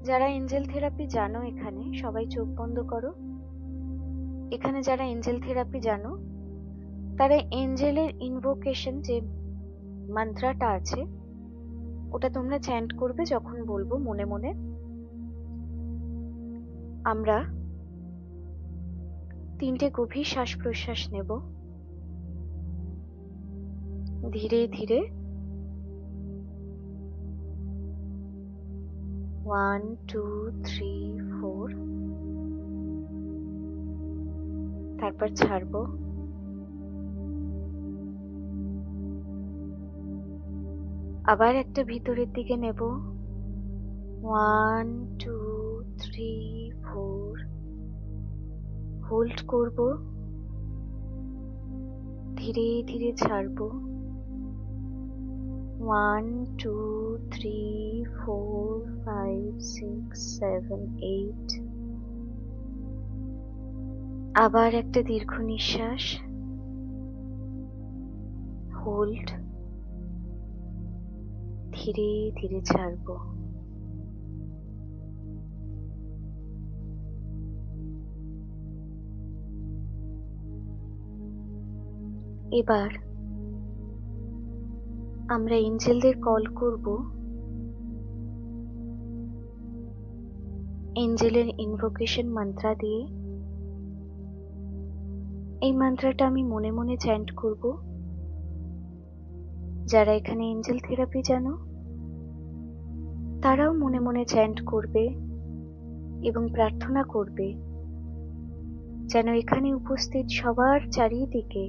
যারা Angel therapy জানো এখানে সবাই চোখ বন্ধ করো। এখানে যারা এঞ্জেল থেরাপি জানো তারা এঞ্জেলের ইনভোকেশন যে মন্ত্রটা আছে ওটা তোমরা চ্যান্ট করবে যখন বলবো মনে মনে। আমরা 3টে গভীর শ্বাস প্রশ্বাস নেব, ধীরে ধীরে 1 2 3 4, তারপর ছাড়বো। আবার একটা ভিতরের দিকে নেব, 1 2 3 4, হোল্ড করব, ধীরে ধীরে ছাড়বো। 1 2 3 4 5 6 7 8, আবার একটা দীর্ঘ নিঃশ্বাস, হোল্ড, ধীরে ধীরে ছাড়বো। এবার আমরা এঞ্জেলদের কল করব এঞ্জেলের ইনভোকেশন মন্ত্র দিয়ে। এই মন্ত্রটা আমি মনে মনে চ্যান্ট করব। যারা এখানে এঞ্জেল থেরাপি জানো তারাও মনে মনে চ্যান্ট করবে এবং প্রার্থনা করবে যেন এখানে উপস্থিত সবার চারিদিকে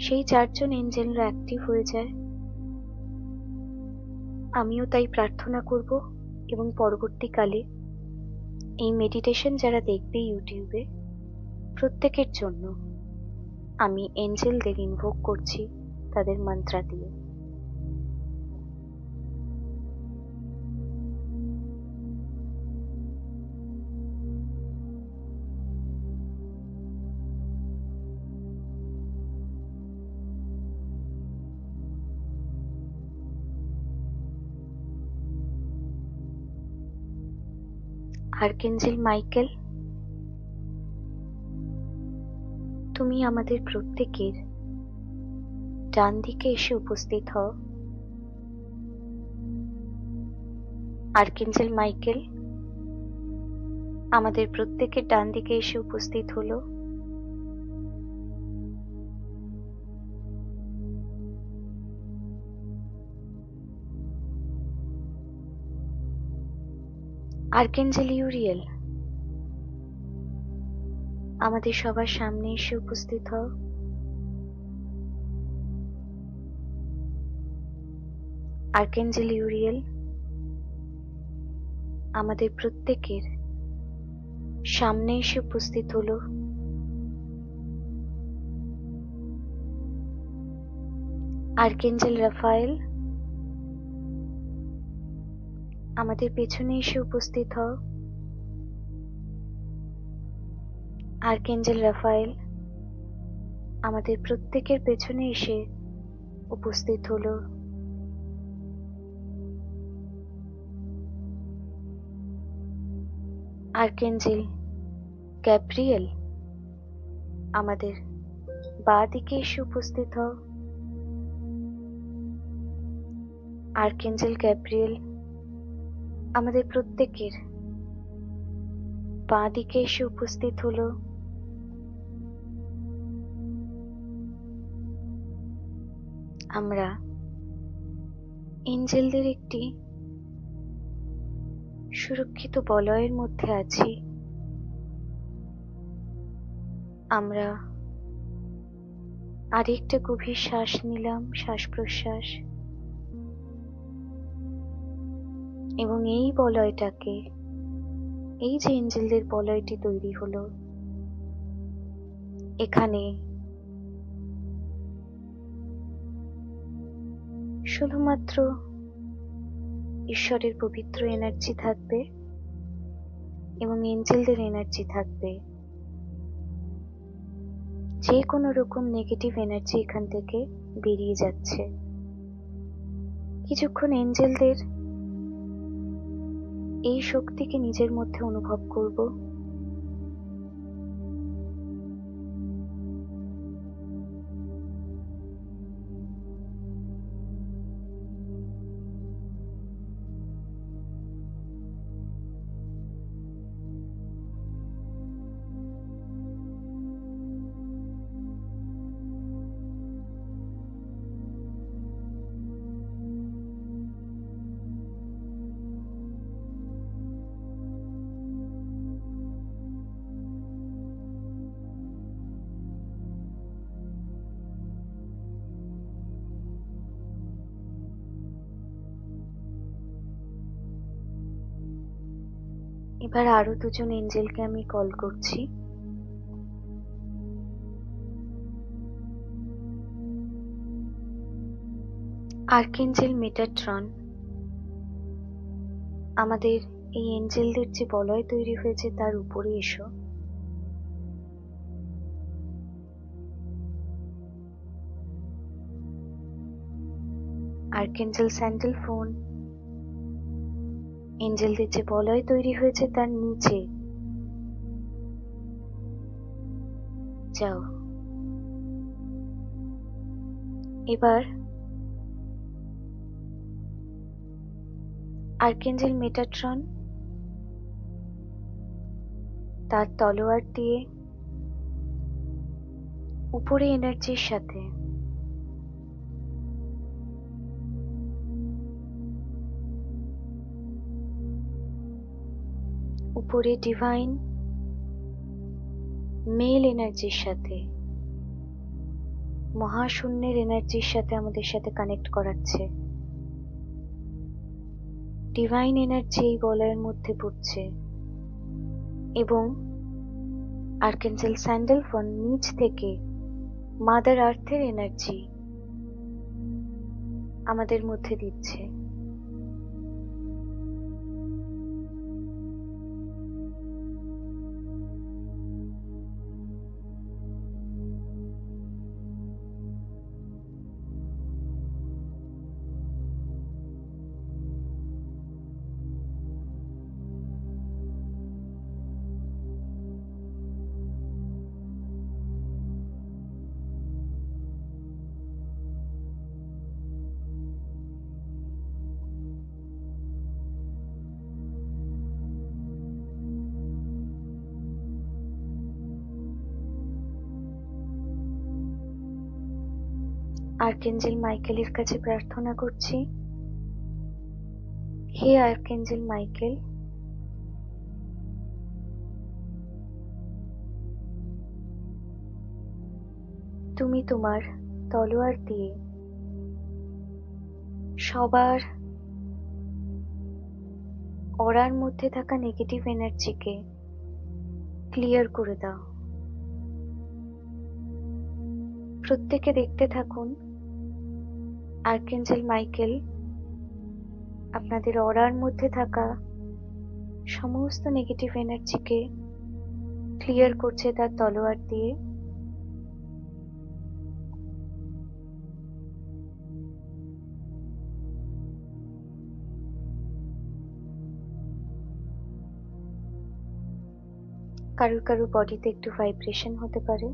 সেই 4 জন এঞ্জেলরা অ্যাক্টিভ হয়ে যায়। আমিও তাই প্রার্থনা করব এবং পরবর্তীকালে এই মেডিটেশন যারা দেখবে ইউটিউবে প্রত্যেকের জন্য আমি এঞ্জেলদের ইনভোক করছি তাদের মন্ত্র দিয়ে। আর্কেঞ্জেল মাইকেল, তুমি আমাদের প্রত্যেকের ডান দিকে এসে উপস্থিত হও। আর্কেঞ্জেল মাইকেল আমাদের প্রত্যেকের ডান দিকে এসে উপস্থিত হলো। আর্কেঞ্জেল ইউরিয়েল আমাদের সবার সামনে এসে উপস্থিত হও। আর্কেঞ্জেল ইউরিয়েল আমাদের প্রত্যেকের সামনে এসে উপস্থিত হলো। আর্কেঞ্জেল রাফায়েল আমাদের পেছনে এসে উপস্থিত হও। আর্কেঞ্জেল রাফায়েল আমাদের প্রত্যেকের পেছনে এসে উপস্থিত হলো। আর্কেঞ্জেল গ্যাব্রিয়েল আমাদের বাঁ দিকে এসে উপস্থিত হও। আর্কেঞ্জেল গ্যাব্রিয়েল আমাদের প্রত্যেকের বাঁ দিকে এসে উপস্থিত হলো। আমরা এঞ্জেলদের একটি সুরক্ষিত বলয়ের মধ্যে আছি। আমরা আরেকটা গভীর শ্বাস নিলাম, শ্বাস প্রশ্বাস, এবং এই বলয়টাকে, এই যে এঞ্জেলদের বলয়টি তৈরি হলো, এখানে শুধুমাত্র ঈশ্বরের পবিত্র এনার্জি থাকবে এবং এঞ্জেলদের এনার্জি থাকবে। যে কোনো রকম নেগেটিভ এনার্জি এখান থেকে বেরিয়ে যাচ্ছে। কিছুক্ষণ এঞ্জেলদের এই শক্তিকে নিজের মধ্যে অনুভব করব। এবার আরো দুজন এঞ্জেলকে আমি কল করছি। আর্কেঞ্জেল মেটাট্রন, আমাদের এই এঞ্জেলদের যে বলয় তৈরি হয়েছে তার উপরে এসো। আর্কেঞ্জেল স্যান্ডেলফোন, এঞ্জেলদের যে বলয় তৈরি হয়েছে তার নিচে যাও। এবার আর্কেঞ্জেল মেটাট্রন তার তলোয়ার দিয়ে উপরে এনার্জির সাথে উপরে ডিভাইন মেল এনার্জির সাথে, মহাশূন্যের এনার্জির সাথে আমাদের সাথে কানেক্ট করাচ্ছে। ডিভাইন এনার্জি এই বলয়ের মধ্যে পড়ছে এবং আর্কেঞ্জেল স্যান্ডেলফোন নিচ থেকে মাদার আর্থের এনার্জি আমাদের মধ্যে দিচ্ছে। আর্কেঞ্জেল মাইকেলের কাছে প্রার্থনা করছি, হে আর্কেঞ্জেল মাইকেল, তুমি তোমার তলোয়ার দিয়ে সবার অরার মধ্যে থাকা নেগেটিভ এনার্জিকে ক্লিয়ার করে দাও। প্রত্যেকে দেখতে থাকুন আর্কেঞ্জেল মাইকেল আপনাদের অরার মধ্যে থাকা সমস্ত নেগেটিভ এনার্জিকে ক্লিয়ার করছে তার তলোয়ার দিয়ে। কারুর কারুর বডিতে একটু ভাইব্রেশন হতে পারে।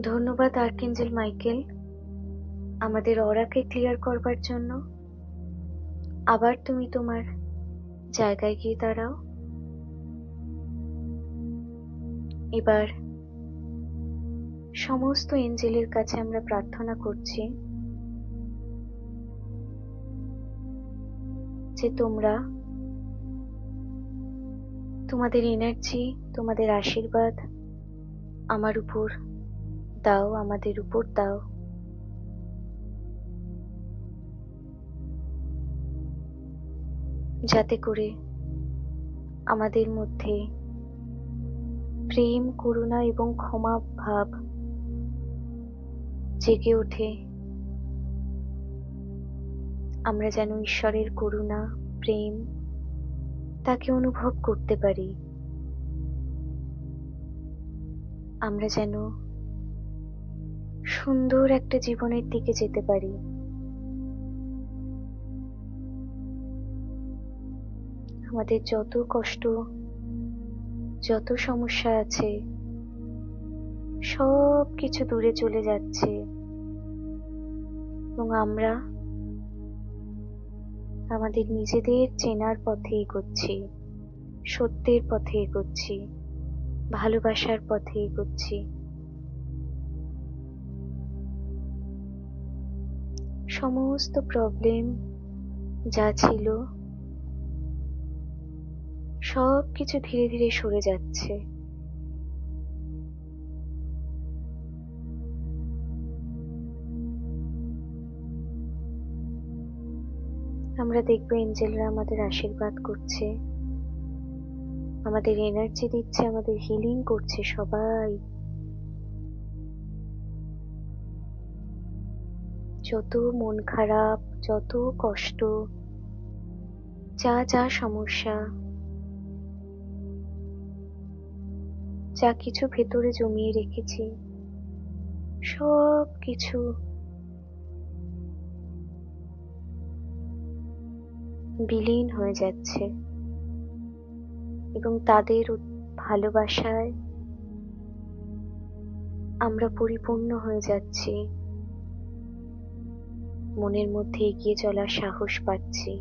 ধন্যবাদ আর্কএঞ্জেল মাইকেল, আমাদের অরাকে ক্লিয়ার করবার জন্য। আবার তুমি তোমার জায়গায় গিয়ে দাঁড়াও। এবার সমস্ত এঞ্জেলের কাছে আমরা প্রার্থনা করছি যে তোমরা তোমাদের এনার্জি, তোমাদের আশীর্বাদ আমার উপর দাও, আমাদের উপর দাও। যাতে করে আমাদের মধ্যে প্রেম, করুণা এবং ক্ষমা ভাব জেগে ওঠে। আমরা যেন ঈশ্বরের করুণা, প্রেম তাকে অনুভব করতে পারি। আমরা যেন সুন্দর একটা জীবনের দিকে যেতে পারি। আমাদের যত কষ্ট, যত সমস্যা আছে, সব কিছু দূরে চলে যাচ্ছে এবং আমরা আমাদের নিজেদের চেনার পথে এগোচ্ছি, সত্যের পথে এগোচ্ছি, ভালোবাসার পথে এগোচ্ছি। সমস্ত প্রবলেম যা ছিল সব কিছু ধীরে ধীরে সরে যাচ্ছে। আমরা দেখবো এঞ্জেলরা আমাদের আশীর্বাদ করছে, আমাদের এনার্জি দিচ্ছে, আমাদের হিলিং করছে সবাই। যত মন খারাপ, যত কষ্ট, যা যা সমস্যা, যা কিছু ভেতরে জমিয়ে রেখেছি, সব কিছু বিলীন হয়ে যাচ্ছে এবং তাদের ভালোবাসায় আমরা পরিপূর্ণ হয়ে যাচ্ছি। মনের মধ্যে এগিয়ে চলার সাহস পাচ্ছি,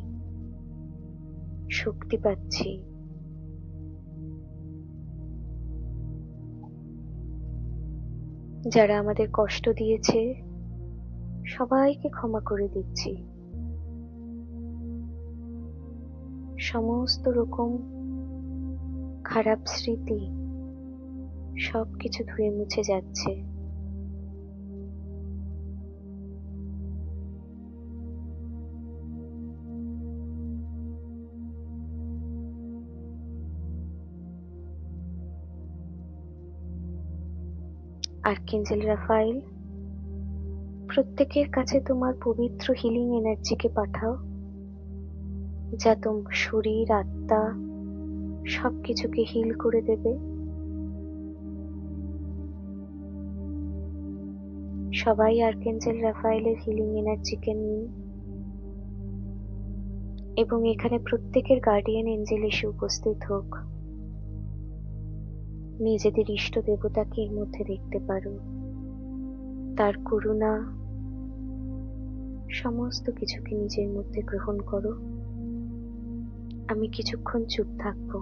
শক্তি পাচ্ছি। যারা আমাদের কষ্ট দিয়েছে সবাইকে ক্ষমা করে দিচ্ছি। সমস্ত রকম খারাপ স্মৃতি সবকিছু ধুয়ে মুছে যাচ্ছে। আর্কএঞ্জেল রাফায়েল, প্রত্যেকের কাছে তোমার পবিত্র হিলিং এনার্জিকে পাঠাও, যা তোমার শরীর, আত্মা সবকিছুকে হিল করে দেবে। সবাই আর্কএঞ্জেল রাফায়েলের হিলিং এনার্জিকে নিন এবং এখানে প্রত্যেকের গার্ডিয়ান এঞ্জেল এসে উপস্থিত হোক। নিজেদের ইষ্ট দেবতাকে এর মধ্যে দেখতে পারো, তার করুণা সমস্ত কিছুকে নিজের মধ্যে গ্রহণ করো। আমি কিছুক্ষণ চুপ থাকবো।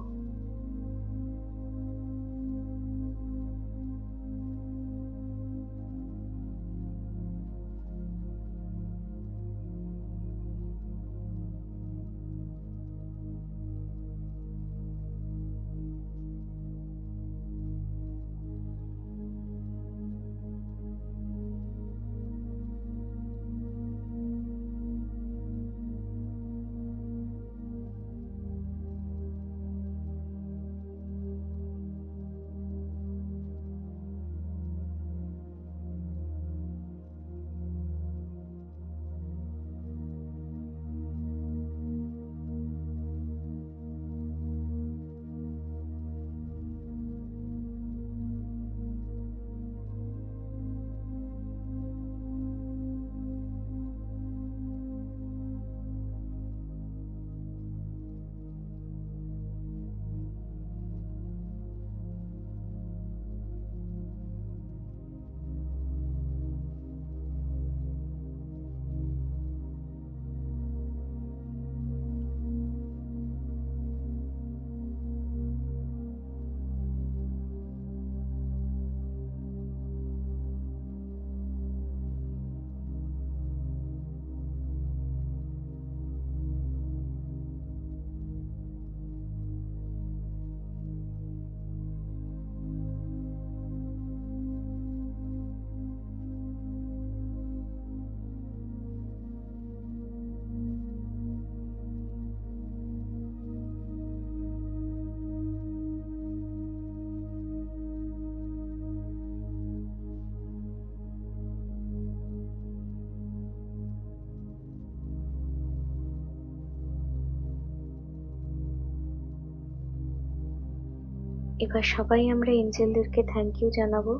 এবার সবাই আমরা এঞ্জেলদেরকে থ্যাংক ইউ জানাবো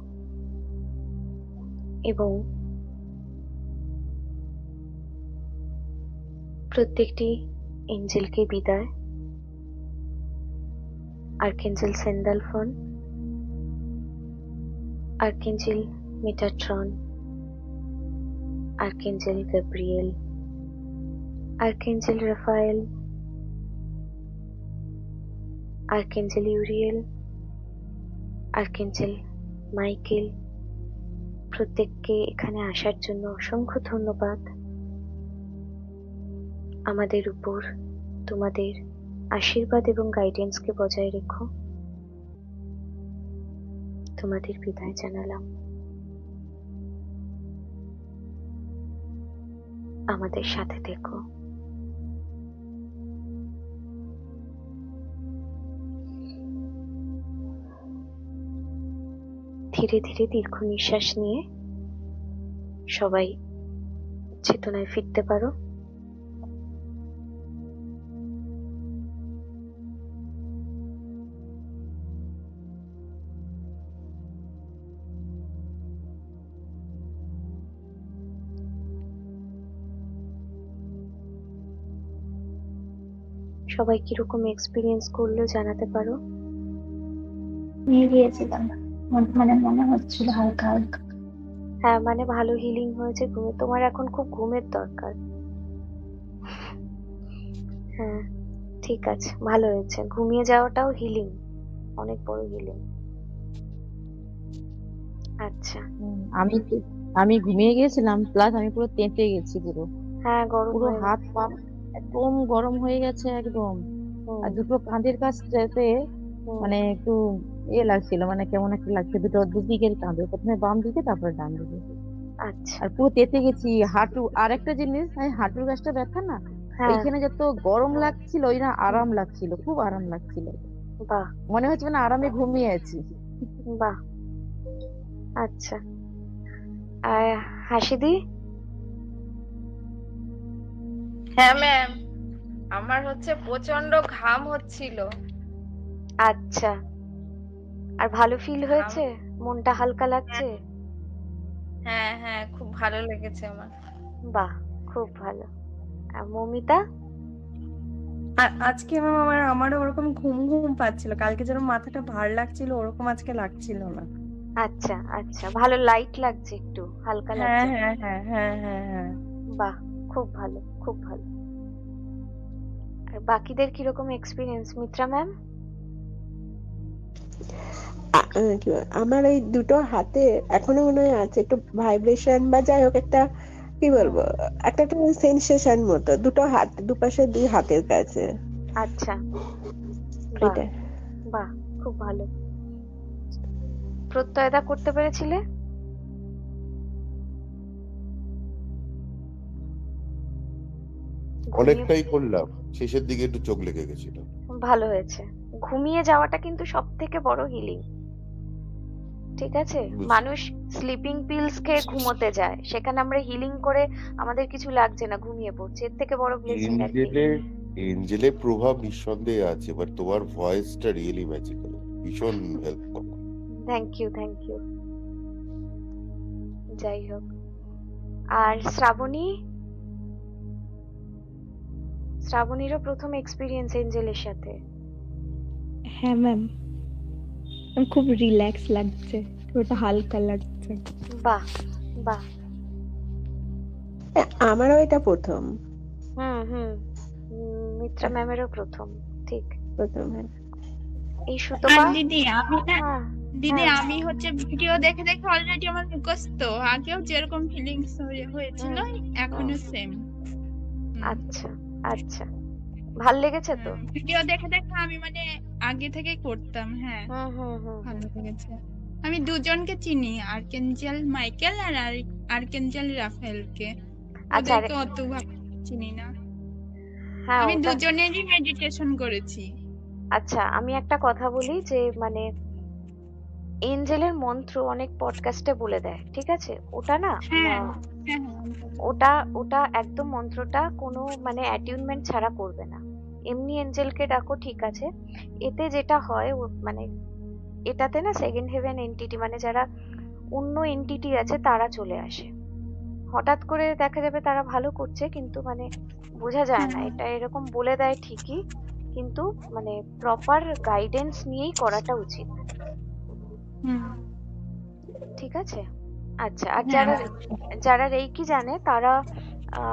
এবং প্রত্যেকটি এঞ্জেলকে বিদায়। Archangel Sandalphon, archangel Metatron, archangel Gabriel, archangel Raphael, archangel Uriel, archangel Michael, প্রত্যেককে এখানে আসার জন্য অসংখ্য ধন্যবাদ। আমাদের উপর তোমাদের আশীর্বাদ এবং গাইডেন্সকে বজায় রেখো। তোমাদের বিদায় জানালাম। আমাদের সাথে থেকো। ধীরে ধীরে দীর্ঘ নিঃশ্বাস নিয়ে সবাই চেতনায় ফিরতে পারো। সবাই কিরকম এক্সপিরিয়েন্স করলো জানাতে পারো। নিয়ে গিয়েছিলাম, মানে মনে হচ্ছিল হালকা হালকা। হ্যাঁ, মানে ভালো হিলিং হয়েছে ঘুমে। তোমার এখন খুব ঘুমের দরকার। হ্যাঁ, ঠিক আছে, ভালো হয়েছে। ঘুমিয়ে যাওয়াটাও হিলিং, অনেক বড় হিলিং। আচ্ছা, আমি ঘুমিয়ে গেছিলাম, প্লাস আমি পুরো তেঁতে গেছি, পুরো হ্যাঁ, গরম পুরো হয়ে হাত পা একদম গরম হয়ে গেছে একদম। হুম, আর দুটো কাঁধের কাছটাতে হুম, মানে একটু লাগছিল, মানে কেমন একটা লাগছে, দুদিকের কাঁধে, প্রথমে বাম দিকে তারপরে ডান দিকে। আচ্ছা, আর পুরো তেতে গেছি হাঁটু। আর একটা জিনিস, আমি হাঁটুর কাছটা ব্যথা না, হ্যাঁ, ওইখানে যত গরম লাগছিল ওই না আরাম লাগছিল, খুব আরাম লাগছিল। বাহ, মনে হচ্ছে মানে আরামে ঘুমিয়ে আছি। বাহ, আচ্ছা। আর হাসিদি? হ্যাঁ ম্যাম, আমার প্রচন্ড ঘাম হচ্ছিল। আচ্ছা, আর ভালো ফিল ঘাম, হয়েছে? মনটা হালকা লাগছে? হ্যাঁ হ্যাঁ, খুব ভালো লেগেছে আমার। বাহ, খুব ভালো। আর মমিতা? আজকে ম্যাম আমারও ওরকম ঘুম ঘুম পাচ্ছিল, কালকে যেরকম মাথাটা ভার লাগছিল ওরকম আজকে লাগছিল না। আচ্ছা, আচ্ছা, ভালো লাইট লাগছে, একটু হালকা হ্যাঁ লাগছে। হ্যাঁ হ্যাঁ হ্যাঁ হ্যাঁ হ্যাঁ। বাহ, খুব ভালো, খুব ভালো। আর বাকিদের কিরকম এক্সপিরিয়েন্স, মিত্রা ম্যাম? আমার এই দুটো হাতে এখনো মনে হয় আছে একটু ভাইব্রেশন, বা যাই হোক একটা কি বলবো, একটা একটা সেন্সেশন মতো দুটো হাত, দুপাশে দুই হাতের কাছে। আচ্ছা, বাহ, এটা বাহ, খুব ভালো। প্রত্যয়টা করতে পেরেছিলে? অনেকটাই করলাম, শেষের দিকে একটু চোখ লেগে গেছিল। ভালো হয়েছে। ঘুমিয়ে যাওয়াটা কিন্তু সব থেকে বড় হিলিং। ঠিক আছে, মানুষ স্লিপিং পিলস খেয়ে ঘুমোতে যায়, সেখানে আমরা হিলিং করে আমাদের কিছু লাগছে না, ঘুমিয়ে পড়ছি। এর থেকে বড় ব্লেসিং আর কি? এঞ্জেলের প্রভাব নিঃসন্দেহে আছে, বাট তোমার ভয়েসটা রিয়েলি ম্যাজিক্যাল, ভীষণ হেল্প করে। Thank you, thank you. যাই হোক, আর শ্রাবণী? শ্রাবণীরও প্রথম এক্সপিরিয়েন্স এঞ্জেলের সাথে। হ্যাঁ ম্যাম, খুব রিল্যাক্স লাগছে, ওটা হালকা লাগছে। বাহ, বাহ, আমারও এটা প্রথম। হুম হুম। মিত্রা ম্যামেরও প্রথম, ঠিক। প্রথম, হ্যাঁ। এই সুতপা? দিদি আমি না, হ্যাঁ, দিদি হ্যাঁ, আমি ভিডিও দেখে দেখে অলরেডি আমার মুখস্থ, আগেও যেরকম ফিলিংস হয়েছিল এখনো সেম। আচ্ছা, আচ্ছা, ভাল লেগেছে তো? ভিডিও দেখে দেখে আমি মানে আগে থেকে করতাম। হ্যাঁ, হুম হুম হুম। ভালো লেগেছে। আমি দুজনকে চিনি, আর্কেঞ্জেল মাইকেল আর আর্কেঞ্জেল রাফায়েলকে। আচ্ছা, ওদেরকে অত ভালো চিনি না। হ্যাঁ, আমি ওটা দুজনেরই মেডিটেশন করেছি। আচ্ছা, আমি একটা কথা বলি যে মানে এঞ্জেলের মন্ত্র অনেক পডকাস্টে বলে দেয়, ঠিক আছে? ওটা না হ্যাঁ হ্যাঁ হ্যাঁ। ওটা ওটা একদম মন্ত্রটা কোনো মানে অ্যাটিউনমেন্ট ছাড়া করবে না। এমনি এঞ্জেলকে ডাকো, ঠিক আছে? এতে যেটা হয় মানে এটাতে না সেকেন্ড হেভেন এন্টিটি মানে যারা অন্য এন্টিটি আছে তারা চলে আসে। হঠাৎ করে দেখা যাবে তারা ভালো করছে, কিন্তু মানে বোঝা যায় না। এটা এরকম বলে দেয় ঠিকই, কিন্তু মানে প্রপার গাইডেন্স নিয়েই করাটা উচিত। হুম। ঠিক আছে? আচ্ছা, আর হ্যাঁ যারা ম্যাম। যারা রেইকি জানে তারা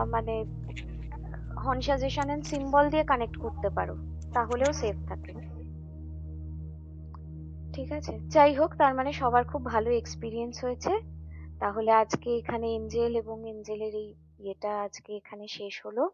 মানে হর্ন সাজেশন এন্ড সিম্বল দিয়ে কানেক্ট করতে পারো, তাহলেও সেফ থাকে। ঠিক আছে, যাই হোক, তার মানে সবার খুব ভালো এক্সপিরিয়েন্স হয়েছে। তাহলে আজকে এখানে এঞ্জেল এবং এঞ্জেলের এই ইয়েটা আজকে এখানে শেষ হলো।